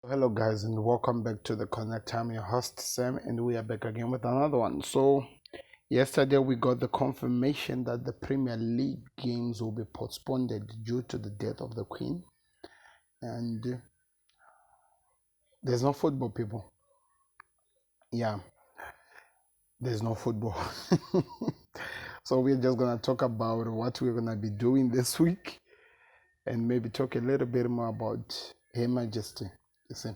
Hello guys, and welcome back to the Connect. I'm your host Sam, and we are back again with another one. So yesterday we got the confirmation that the Premier League games will be postponed due to the death of the Queen, and there's no football, people. Yeah, there's no football. So we're just gonna talk about what we're gonna be doing this week, and maybe talk a little bit more about Her Majesty. You see.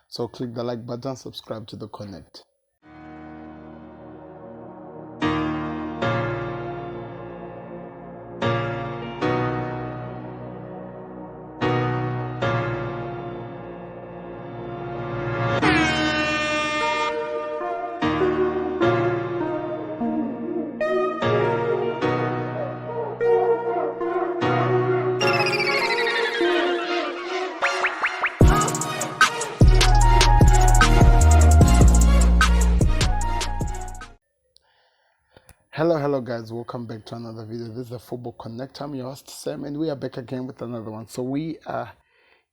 So click the like button, subscribe to the Connect. Hello guys, welcome back to another video. This is the Football Connect. I'm your host Sam, and we are back again with another one. So we are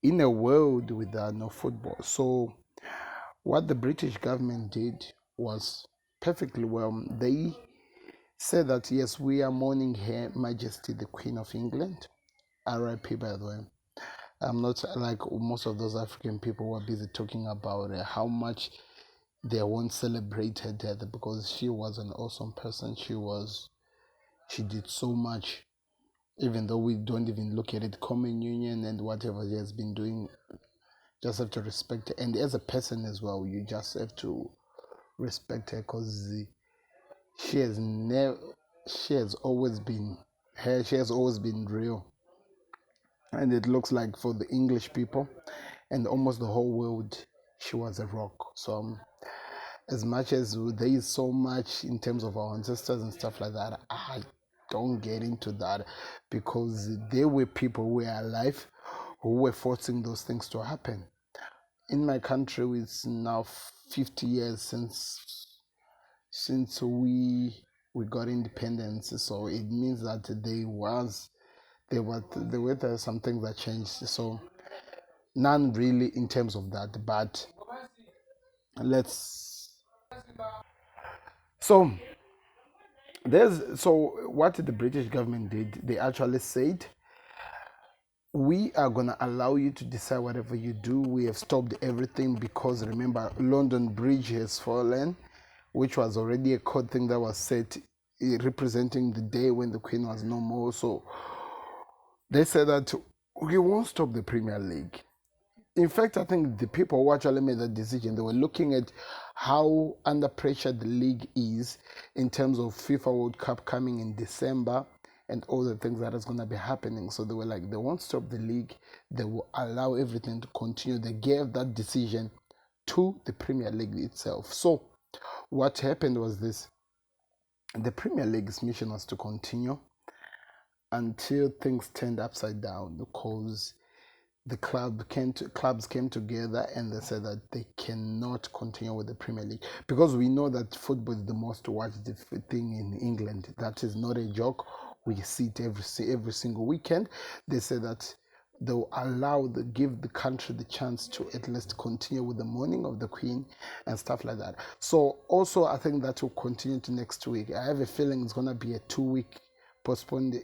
in a world without no football. So what the British government did was perfectly well. They said that yes, we are mourning Her Majesty the Queen of England, RIP, by the way. I'm not like most of those African people who are busy talking about how much they won't celebrate her death, because she was an awesome person. She did so much, even though we don't even look at it, common union and whatever he has been doing. Just have to respect her, and as a person as well, you just have to respect her, because she has never she has always been her she has always been real. And it looks like for the English people and almost the whole world, she was a rock. So as much as there is so much in terms of our ancestors and stuff like that, I don't get into that, because there were people who were alive who were forcing those things to happen. In my country, it's now 50 years since we got independence, so it means that there were some things that changed. So none really in terms of that, but let's so what the British government did, they actually said, we are going to allow you to decide whatever you do. We have stopped everything, because remember, London Bridge has fallen, which was already a code thing that was set, representing the day when the Queen was no more. So they said that we won't stop the Premier League. In fact, I think the people who actually made that decision, they were looking at how under pressure the league is in terms of FIFA World Cup coming in December and all the things that is going to be happening. So they were like, they won't stop the league. They will allow everything to continue. They gave that decision to the Premier League itself. So what happened was this. The Premier League's mission was to continue until things turned upside down, because the clubs came together and they said that they cannot continue with the Premier League, because we know that football is the most watched thing in England. That is not a joke. We see it every single weekend. They say that they will give the country the chance to at least continue with the mourning of the Queen and stuff like that. So also I think that will continue to next week. I have a feeling it's gonna be a 2-week postponed.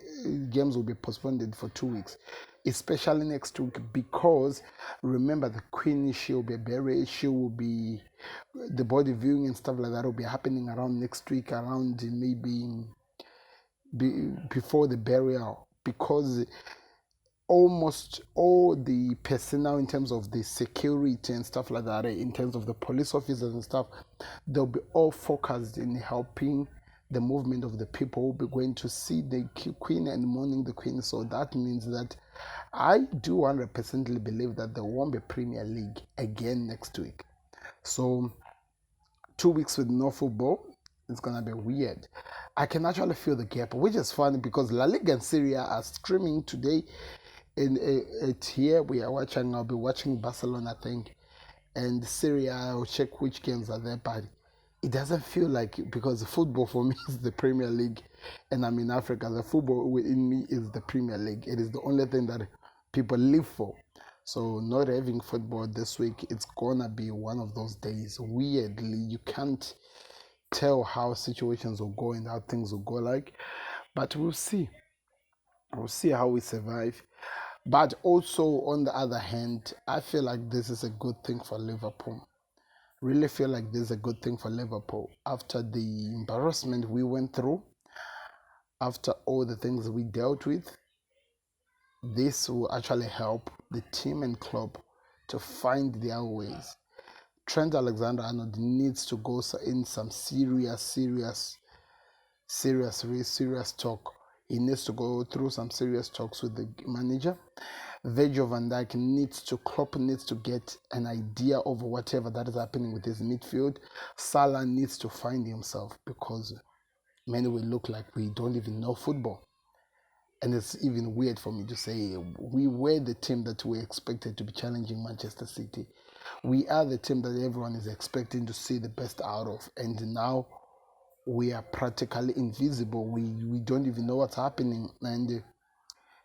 Games will be postponed for 2 weeks, especially next week, because remember, the Queen, she will be buried. She will be, the body viewing and stuff like that will be happening around next week, around maybe before the burial, because almost all the personnel in terms of the security and stuff like that, in terms of the police officers and stuff, they'll be all focused in helping the movement of the people who will be going to see the Queen and mourning the Queen. So that means that I do 100% believe that there won't be Premier League again next week. So 2 weeks with no football, it's gonna be weird. I can actually feel the gap, which is funny, because La Liga and Syria are screaming today. Here we are watching. I'll be watching Barcelona, I think, and Syria. I'll check which games are there, but it doesn't feel like it, because football for me is the Premier League, and I'm in Africa. The football in me is the Premier League. It is the only thing that people live for. So not having football this week, it's gonna be one of those days. Weirdly, you can't tell how situations will go and how things will go like, but we'll see. We'll see how we survive. But also, on the other hand, I feel like this is a good thing for Liverpool. Really feel like this is a good thing for Liverpool. After the embarrassment we went through, after all the things we dealt with, this will actually help the team and club to find their ways. Trent Alexander-Arnold needs to go in some serious talk. He needs to go through some serious talks with the manager. Virgil van Dijk Klopp needs to get an idea of whatever that is happening with his midfield. Salah needs to find himself, because many will look like we don't even know football. And it's even weird for me to say we were the team that we expected to be challenging Manchester City. We are the team that everyone is expecting to see the best out of. And now we are practically invisible. We don't even know what's happening. And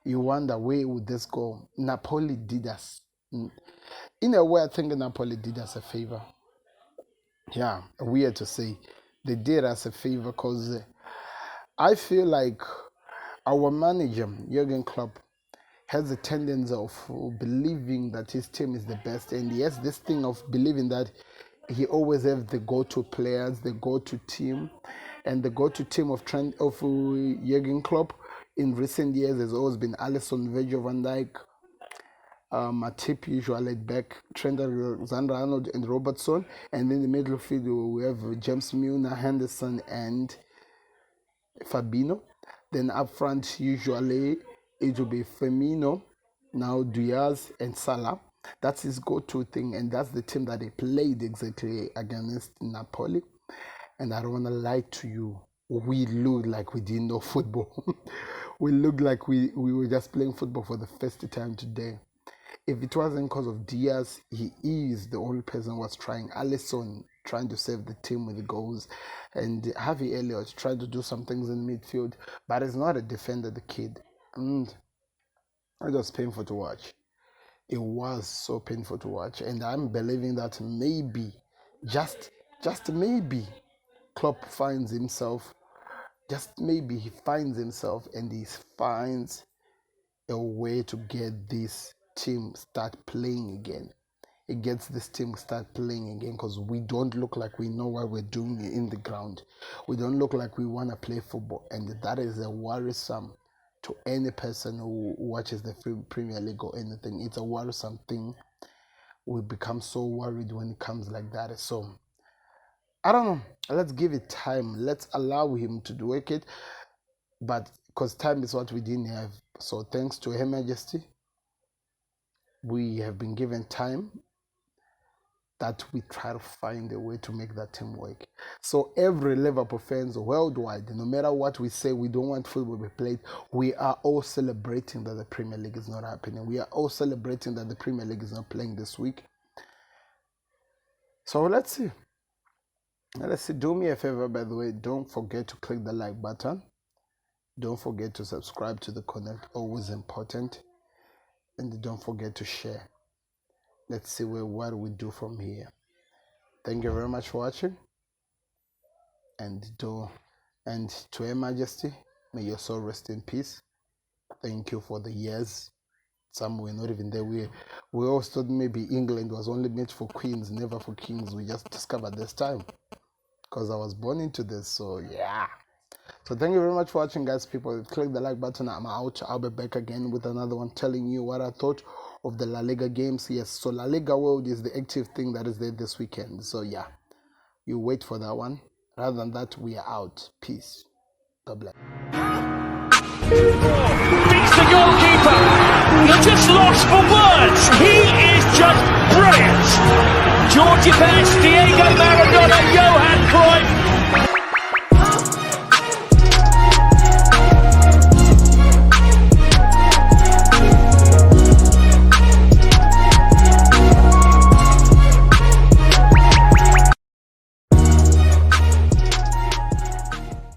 you wonder, where would this go? Napoli did us. In a way, I think Napoli did us a favor. Yeah, weird to say. They did us a favor, because I feel like our manager, Jurgen Klopp, has a tendency of believing that his team is the best. And he has this thing of believing that he always has the go-to players, the go-to team. And the go-to team of Jurgen Klopp in recent years has always been Alisson, Virgil van Dijk, Matip usually at back, Trent Alexander-Arnold and Robertson. And in the middle field we have James Milner, Henderson and Fabinho. Then up front, usually it will be Firmino, now Diaz and Salah. That's his go-to thing, and that's the team that he played exactly against Napoli. And I don't want to lie to you, we looked like we didn't know football. We looked like we were just playing football for the first time today. If it wasn't because of Diaz, he is the only person who was trying. Alisson trying to save the team with the goals, and Harvey Elliott tried to do some things in midfield, but he's not a defender, the kid. And it was painful to watch. It was so painful to watch, and I'm believing that maybe, just maybe, Klopp finds himself. Just maybe he finds himself, and he finds a way to get this team start playing again. It gets this team start playing again, because we don't look like we know what we're doing in the ground. We don't look like we want to play football, and that is a worrisome to any person who watches the Premier League or anything. It's a worrisome thing. We become so worried when it comes like that. So I don't know. Let's give it time. Let's allow him to do it, but because time is what we didn't have. So thanks to Her Majesty, we have been given time that we try to find a way to make that team work. So every Liverpool fans worldwide, no matter what we say, we don't want football to be played, we are all celebrating that the Premier League is not happening. We are all celebrating that the Premier League is not playing this week. So let's see. Let's see. Do me a favor, by the way, don't forget to click the like button. Don't forget to subscribe to the Connect, always important. And don't forget to share. Let's see what we do from here. Thank you very much for watching. And to Her Majesty, may your soul rest in peace. Thank you for the years. Some were not even there. We always thought maybe England was only made for queens, never for kings. We just discovered this time, because I was born into this. So yeah. So thank you very much for watching, guys. People, click the like button. I'm out. I'll be back again with another one, telling you what I thought of the La Liga games. Yes, so La Liga World is the active thing that is there this weekend. So yeah, you wait for that one. Rather than that, we are out. Peace. God bless. Beats the goalkeeper. You're just lost for words. He is just brilliant. Georgie Best, Diego Maradona, Johan